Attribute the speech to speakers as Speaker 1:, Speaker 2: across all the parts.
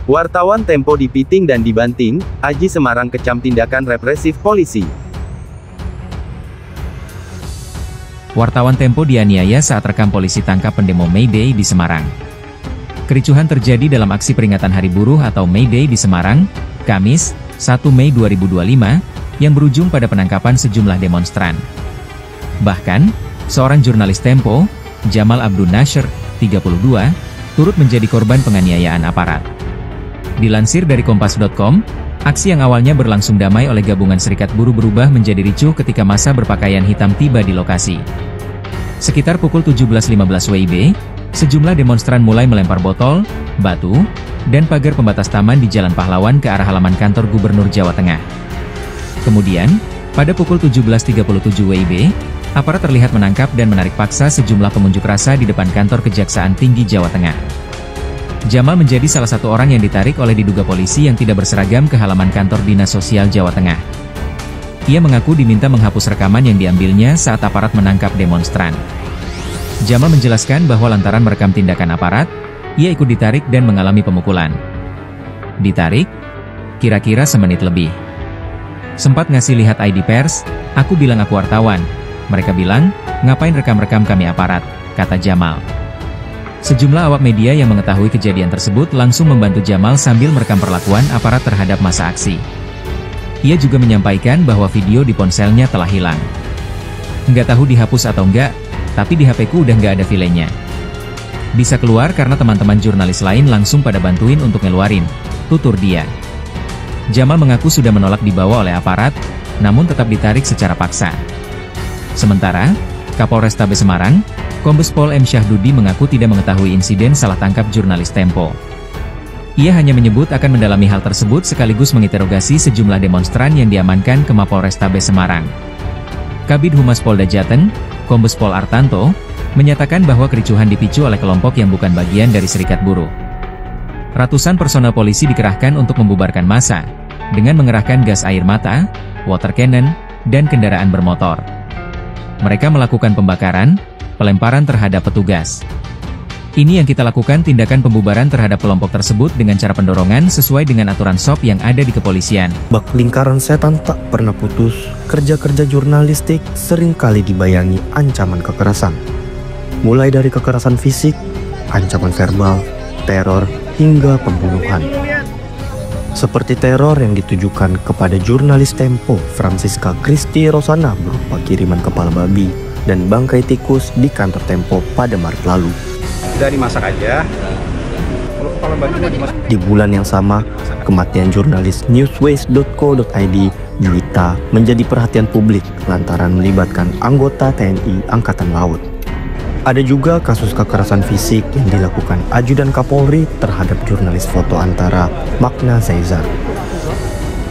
Speaker 1: Wartawan Tempo dipiting dan dibanting, Aji Semarang kecam tindakan represif polisi.
Speaker 2: Wartawan Tempo dianiaya saat rekam polisi tangkap pendemo May Day di Semarang. Kericuhan terjadi dalam aksi peringatan Hari Buruh atau May Day di Semarang, Kamis, 1 Mei 2025, yang berujung pada penangkapan sejumlah demonstran. Bahkan, seorang jurnalis Tempo, Jamal Abdul Nasir, 32, turut menjadi korban penganiayaan aparat. Dilansir dari Kompas.com, aksi yang awalnya berlangsung damai oleh gabungan serikat buruh berubah menjadi ricuh ketika massa berpakaian hitam tiba di lokasi. Sekitar pukul 17.15 WIB, sejumlah demonstran mulai melempar botol, batu, dan pagar pembatas taman di Jalan Pahlawan ke arah halaman kantor Gubernur Jawa Tengah. Kemudian, pada pukul 17.37 WIB, aparat terlihat menangkap dan menarik paksa sejumlah pengunjuk rasa di depan kantor Kejaksaan Tinggi Jawa Tengah. Jamal menjadi salah satu orang yang ditarik oleh diduga polisi yang tidak berseragam ke halaman kantor Dinas Sosial Jawa Tengah. Ia mengaku diminta menghapus rekaman yang diambilnya saat aparat menangkap demonstran. Jamal menjelaskan bahwa lantaran merekam tindakan aparat, ia ikut ditarik dan mengalami pemukulan. Ditarik? Kira-kira semenit lebih. Sempat ngasih lihat ID pers, aku bilang aku wartawan. Mereka bilang, ngapain rekam-rekam kami aparat, kata Jamal. Sejumlah awak media yang mengetahui kejadian tersebut langsung membantu Jamal sambil merekam perlakuan aparat terhadap massa aksi. Ia juga menyampaikan bahwa video di ponselnya telah hilang. Nggak tahu dihapus atau enggak, tapi di HP-ku udah nggak ada filenya. Bisa keluar karena teman-teman jurnalis lain langsung pada bantuin untuk ngeluarin, tutur dia. Jamal mengaku sudah menolak dibawa oleh aparat, namun tetap ditarik secara paksa. Sementara, Kapolrestabes Semarang, Kombes Pol M. Syahdudi mengaku tidak mengetahui insiden salah tangkap jurnalis Tempo. Ia hanya menyebut akan mendalami hal tersebut sekaligus menginterogasi sejumlah demonstran yang diamankan ke Mapolrestabes Semarang. Kabid Humas Polda Jateng, Kombes Pol Artanto, menyatakan bahwa kericuhan dipicu oleh kelompok yang bukan bagian dari serikat buruh. Ratusan personel polisi dikerahkan untuk membubarkan massa, dengan mengerahkan gas air mata, water cannon, dan kendaraan bermotor. Mereka melakukan pembakaran, pelemparan terhadap petugas. Ini yang kita lakukan tindakan pembubaran terhadap kelompok tersebut dengan cara pendorongan sesuai dengan aturan SOP yang ada di kepolisian.
Speaker 3: Bak lingkaran setan tak pernah putus, kerja-kerja jurnalistik seringkali dibayangi ancaman kekerasan. Mulai dari kekerasan fisik, ancaman verbal, teror, hingga pembunuhan. Seperti teror yang ditujukan kepada jurnalis Tempo, Francisca Christy Rosana berupa kiriman kepala babi dan bangkai tikus di kantor Tempo pada Maret lalu.
Speaker 4: Dari masak aja. Kalau kepala babi mau dimasak.
Speaker 3: Di bulan yang sama, kematian jurnalis newsways.co.id Juwita menjadi perhatian publik lantaran melibatkan anggota TNI Angkatan Laut. Ada juga kasus kekerasan fisik yang dilakukan Ajudan Kapolri terhadap jurnalis foto antara Magna Zaizar.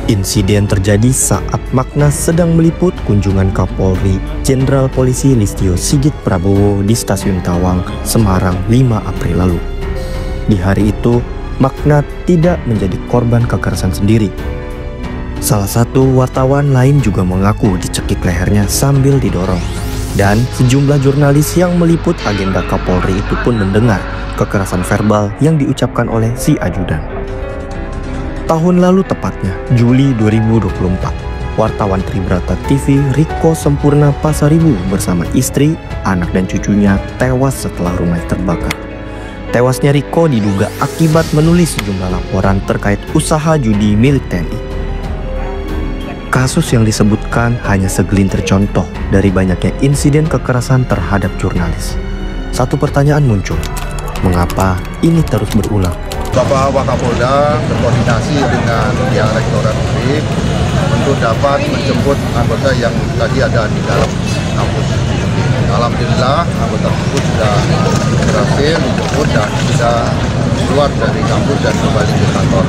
Speaker 3: Insiden terjadi saat Magna sedang meliput kunjungan Kapolri Jenderal Polisi Listio Sigit Prabowo di Stasiun Tawang, Semarang 5 April lalu. Di hari itu, Magna tidak menjadi korban kekerasan sendiri. Salah satu wartawan lain juga mengaku dicekik lehernya sambil didorong. Dan sejumlah jurnalis yang meliput agenda Kapolri itu pun mendengar kekerasan verbal yang diucapkan oleh si ajudan. Tahun lalu tepatnya, Juli 2024, wartawan Tribrata TV Riko Sempurna Pasaribu bersama istri, anak dan cucunya tewas setelah rumahnya terbakar. Tewasnya Riko diduga akibat menulis sejumlah laporan terkait usaha judi milik TNI. Kasus yang disebutkan hanya segelintir contoh dari banyaknya insiden kekerasan terhadap jurnalis. Satu pertanyaan muncul, mengapa ini terus berulang?
Speaker 4: Bapak Wakapolda berkoordinasi dengan pihak Rektorat UNIF untuk dapat menjemput anggota yang tadi ada di dalam kampus. Alhamdulillah anggota tersebut sudah berhasil dijemput dan sudah keluar dari kampus dan kembali ke kantor.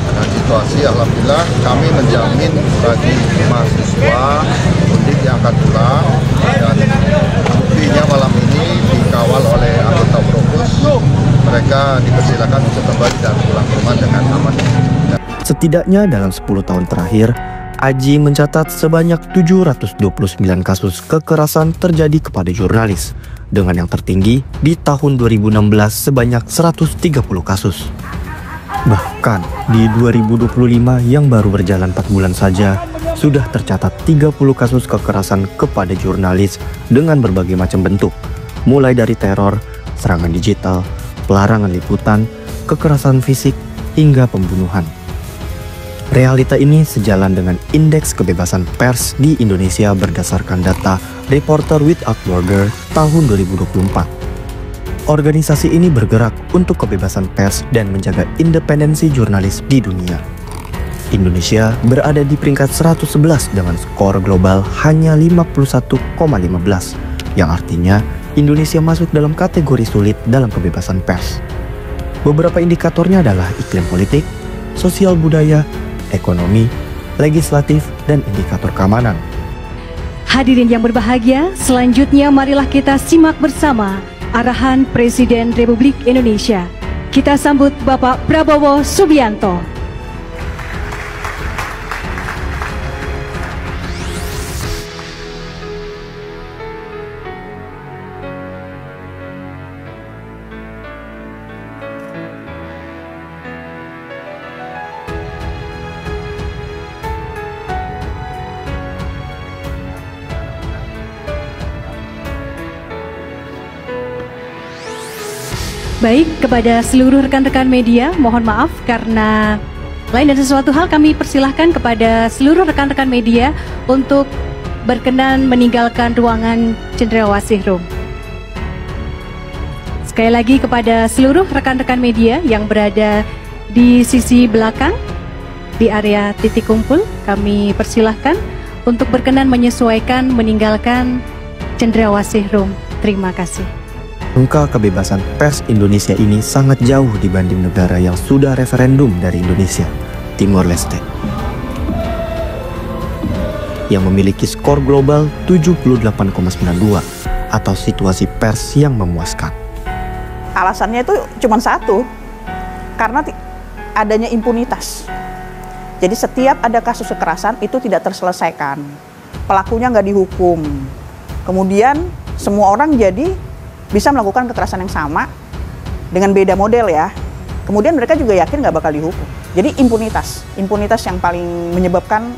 Speaker 4: Dengan situasi alhamdulillah kami menjamin bagi mahasiswa Undip yang akan pulang dan buktinya malam ini dikawal oleh anggota Provos, mereka dipersilakan untuk kembali dan pulang ke rumah dengan aman.
Speaker 3: Setidaknya dalam 10 tahun terakhir, Aji mencatat sebanyak 729 kasus kekerasan terjadi kepada jurnalis, dengan yang tertinggi di tahun 2016 sebanyak 130 kasus. Bahkan di 2025 yang baru berjalan 4 bulan saja, sudah tercatat 30 kasus kekerasan kepada jurnalis dengan berbagai macam bentuk, mulai dari teror, serangan digital, pelarangan liputan, kekerasan fisik, hingga pembunuhan. Realita ini sejalan dengan Indeks Kebebasan Pers di Indonesia berdasarkan data Reporter Without Borders tahun 2024. Organisasi ini bergerak untuk kebebasan pers dan menjaga independensi jurnalis di dunia. Indonesia berada di peringkat 111 dengan skor global hanya 51,15, yang artinya Indonesia masuk dalam kategori sulit dalam kebebasan pers. Beberapa indikatornya adalah iklim politik, sosial budaya, ekonomi, legislatif, dan indikator keamanan.
Speaker 5: Hadirin yang berbahagia, selanjutnya marilah kita simak bersama arahan Presiden Republik Indonesia. Kita sambut Bapak Prabowo Subianto. Baik, kepada seluruh rekan-rekan media, mohon maaf karena lain dan sesuatu hal kami persilahkan kepada seluruh rekan-rekan media untuk berkenan meninggalkan ruangan Cendrawasih Room. Sekali lagi kepada seluruh rekan-rekan media yang berada di sisi belakang, di area titik kumpul, kami persilahkan untuk berkenan menyesuaikan meninggalkan Cendrawasih Room. Terima kasih.
Speaker 3: Angka kebebasan pers Indonesia ini sangat jauh dibanding negara yang sudah referendum dari Indonesia, Timor Leste, yang memiliki skor global 78,92 atau situasi pers yang memuaskan.
Speaker 6: Alasannya itu cuma satu, karena adanya impunitas. Jadi setiap ada kasus kekerasan itu tidak terselesaikan, pelakunya nggak dihukum, kemudian semua orang jadi bisa melakukan kekerasan yang sama dengan beda model ya. Kemudian mereka juga yakin nggak bakal dihukum. Jadi impunitas yang paling menyebabkan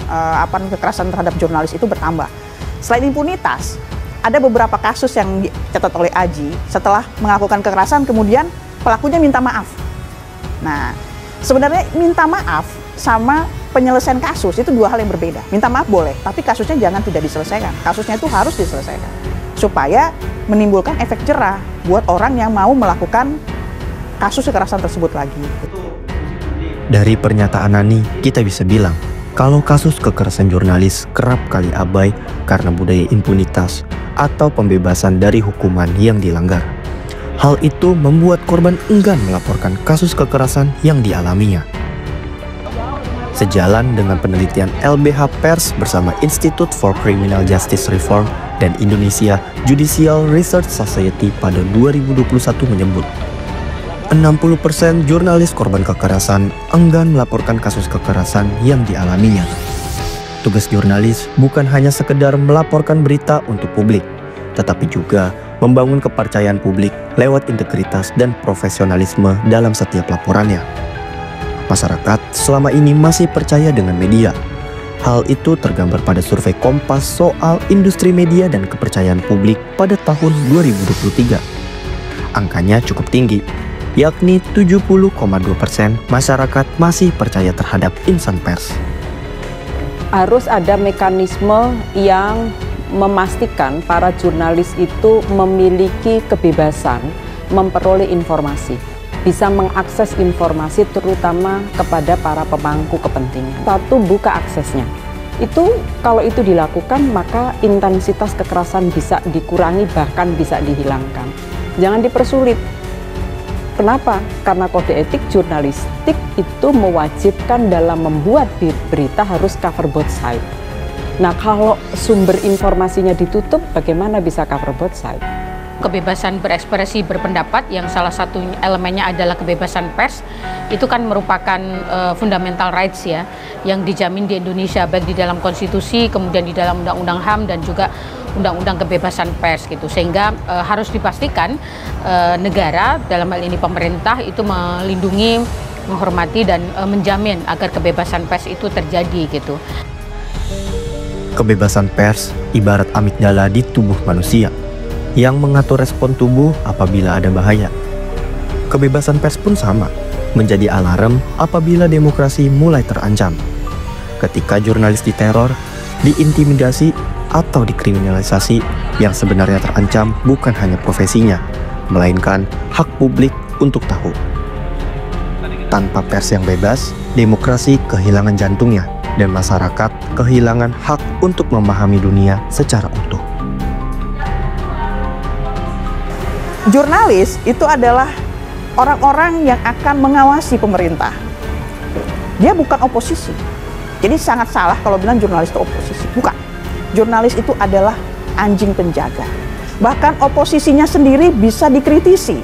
Speaker 6: kekerasan terhadap jurnalis itu bertambah. Selain impunitas, ada beberapa kasus yang dicatat oleh Aji setelah melakukan kekerasan kemudian pelakunya minta maaf. Nah, sebenarnya minta maaf sama penyelesaian kasus itu dua hal yang berbeda. Minta maaf boleh, tapi kasusnya jangan tidak diselesaikan. Kasusnya itu harus diselesaikan supaya menimbulkan efek jerah buat orang yang mau melakukan kasus kekerasan tersebut lagi.
Speaker 3: Dari pernyataan Nani, kita bisa bilang kalau kasus kekerasan jurnalis kerap kali abai karena budaya impunitas atau pembebasan dari hukuman yang dilanggar. Hal itu membuat korban enggan melaporkan kasus kekerasan yang dialaminya. Sejalan dengan penelitian LBH Pers bersama Institute for Criminal Justice Reform dan Indonesia Judicial Research Society pada 2021 menyebut 60% jurnalis korban kekerasan enggan melaporkan kasus kekerasan yang dialaminya. Tugas jurnalis bukan hanya sekedar melaporkan berita untuk publik, tetapi juga membangun kepercayaan publik lewat integritas dan profesionalisme dalam setiap laporannya. Masyarakat selama ini masih percaya dengan media. Hal itu tergambar pada survei Kompas soal industri media dan kepercayaan publik pada tahun 2023. Angkanya cukup tinggi, yakni 70,2% masyarakat masih percaya terhadap insan pers.
Speaker 7: Harus ada mekanisme yang memastikan para jurnalis itu memiliki kebebasan memperoleh informasi, bisa mengakses informasi terutama kepada para pemangku kepentingan. Satu, buka aksesnya. Itu kalau itu dilakukan maka intensitas kekerasan bisa dikurangi bahkan bisa dihilangkan. Jangan dipersulit. Kenapa? Karena kode etik jurnalistik itu mewajibkan dalam membuat berita harus cover both side. Nah, kalau sumber informasinya ditutup, bagaimana bisa cover both side?
Speaker 8: Kebebasan berekspresi berpendapat yang salah satu elemennya adalah kebebasan pers itu kan merupakan fundamental rights ya yang dijamin di Indonesia baik di dalam konstitusi kemudian di dalam undang-undang HAM dan juga undang-undang kebebasan pers gitu sehingga harus dipastikan negara dalam hal ini pemerintah itu melindungi menghormati dan menjamin agar kebebasan pers itu terjadi gitu.
Speaker 3: Kebebasan pers ibarat amigdala di tubuh manusia yang mengatur respon tubuh apabila ada bahaya. Kebebasan pers pun sama, menjadi alarm apabila demokrasi mulai terancam. Ketika jurnalis diteror, diintimidasi, atau dikriminalisasi, yang sebenarnya terancam bukan hanya profesinya, melainkan hak publik untuk tahu. Tanpa pers yang bebas, demokrasi kehilangan jantungnya, dan masyarakat kehilangan hak untuk memahami dunia secara utuh.
Speaker 6: Jurnalis itu adalah orang-orang yang akan mengawasi pemerintah. Dia bukan oposisi. Jadi sangat salah kalau bilang jurnalis itu oposisi. Bukan. Jurnalis itu adalah anjing penjaga. Bahkan oposisinya sendiri bisa dikritisi.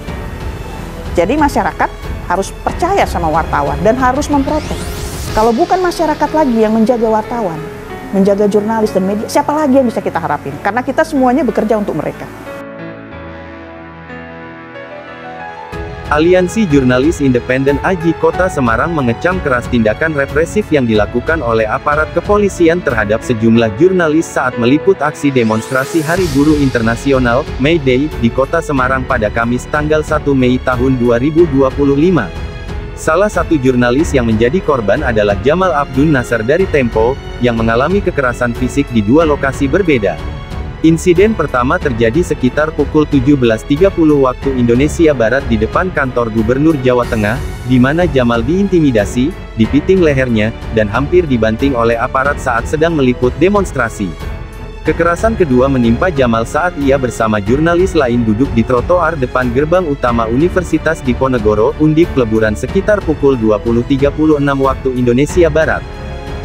Speaker 6: Jadi masyarakat harus percaya sama wartawan dan harus memprotes. Kalau bukan masyarakat lagi yang menjaga wartawan, menjaga jurnalis dan media, siapa lagi yang bisa kita harapin? Karena kita semuanya bekerja untuk mereka.
Speaker 1: Aliansi Jurnalis Independen AJI Kota Semarang mengecam keras tindakan represif yang dilakukan oleh aparat kepolisian terhadap sejumlah jurnalis saat meliput aksi demonstrasi Hari Buruh Internasional, May Day, di Kota Semarang pada Kamis tanggal 1 Mei tahun 2025. Salah satu jurnalis yang menjadi korban adalah Jamal Abdun Nasr dari Tempo, yang mengalami kekerasan fisik di dua lokasi berbeda. Insiden pertama terjadi sekitar pukul 17.30 waktu Indonesia Barat di depan kantor Gubernur Jawa Tengah, di mana Jamal diintimidasi, dipiting lehernya, dan hampir dibanting oleh aparat saat sedang meliput demonstrasi. Kekerasan kedua menimpa Jamal saat ia bersama jurnalis lain duduk di trotoar depan gerbang utama Universitas Diponegoro, Undip Peleburan sekitar pukul 20.36 waktu Indonesia Barat.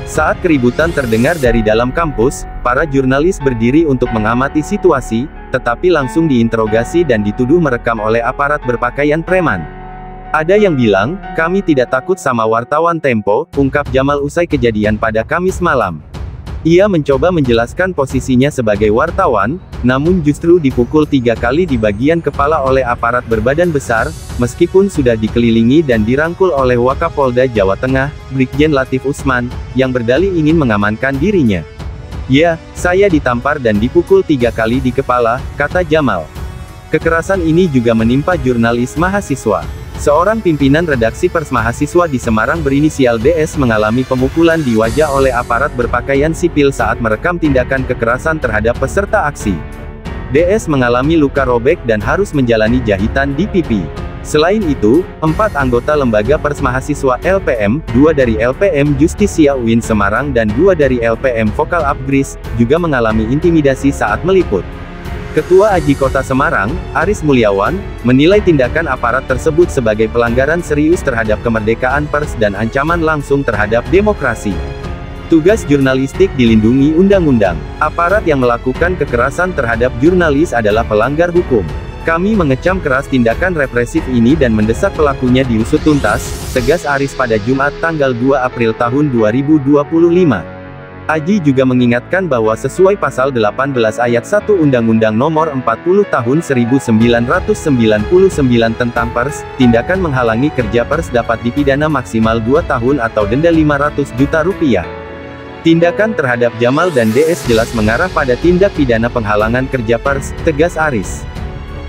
Speaker 1: Saat keributan terdengar dari dalam kampus, para jurnalis berdiri untuk mengamati situasi, tetapi langsung diinterogasi dan dituduh merekam oleh aparat berpakaian preman. Ada yang bilang, "Kami tidak takut sama wartawan Tempo," ungkap Jamal usai kejadian pada Kamis malam. Ia mencoba menjelaskan posisinya sebagai wartawan, namun justru dipukul 3 kali di bagian kepala oleh aparat berbadan besar, meskipun sudah dikelilingi dan dirangkul oleh Wakapolda Jawa Tengah, Brigjen Latif Usman, yang berdalih ingin mengamankan dirinya. "Ya, saya ditampar dan dipukul 3 kali di kepala," kata Jamal. Kekerasan ini juga menimpa jurnalis mahasiswa. Seorang pimpinan redaksi Pers Mahasiswa di Semarang berinisial DS mengalami pemukulan di wajah oleh aparat berpakaian sipil saat merekam tindakan kekerasan terhadap peserta aksi. DS mengalami luka robek dan harus menjalani jahitan di pipi. Selain itu, 4 anggota lembaga Pers Mahasiswa LPM, 2 dari LPM Justisia UIN Semarang dan 2 dari LPM Vokal Apgris, juga mengalami intimidasi saat meliput. Ketua AJI Kota Semarang, Aris Mulyawan, menilai tindakan aparat tersebut sebagai pelanggaran serius terhadap kemerdekaan pers dan ancaman langsung terhadap demokrasi. Tugas jurnalistik dilindungi undang-undang. Aparat yang melakukan kekerasan terhadap jurnalis adalah pelanggar hukum. Kami mengecam keras tindakan represif ini dan mendesak pelakunya diusut tuntas, tegas Aris pada Jumat tanggal 2 April tahun 2025. AJI juga mengingatkan bahwa sesuai pasal 18 ayat 1 Undang-Undang Nomor 40 Tahun 1999 tentang pers, tindakan menghalangi kerja pers dapat dipidana maksimal 2 tahun atau denda 500 juta rupiah. Tindakan terhadap Jamal dan DS jelas mengarah pada tindak pidana penghalangan kerja pers, tegas Aris.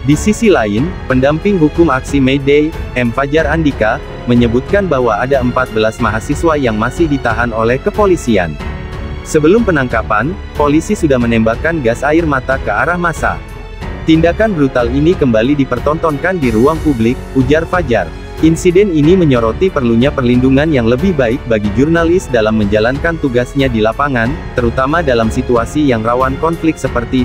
Speaker 1: Di sisi lain, pendamping hukum aksi May Day, M. Fajar Andika, menyebutkan bahwa ada 14 mahasiswa yang masih ditahan oleh kepolisian. Sebelum penangkapan, polisi sudah menembakkan gas air mata ke arah massa. Tindakan brutal ini kembali dipertontonkan di ruang publik, ujar Fajar. Insiden ini menyoroti perlunya perlindungan yang lebih baik bagi jurnalis dalam menjalankan tugasnya di lapangan, terutama dalam situasi yang rawan konflik seperti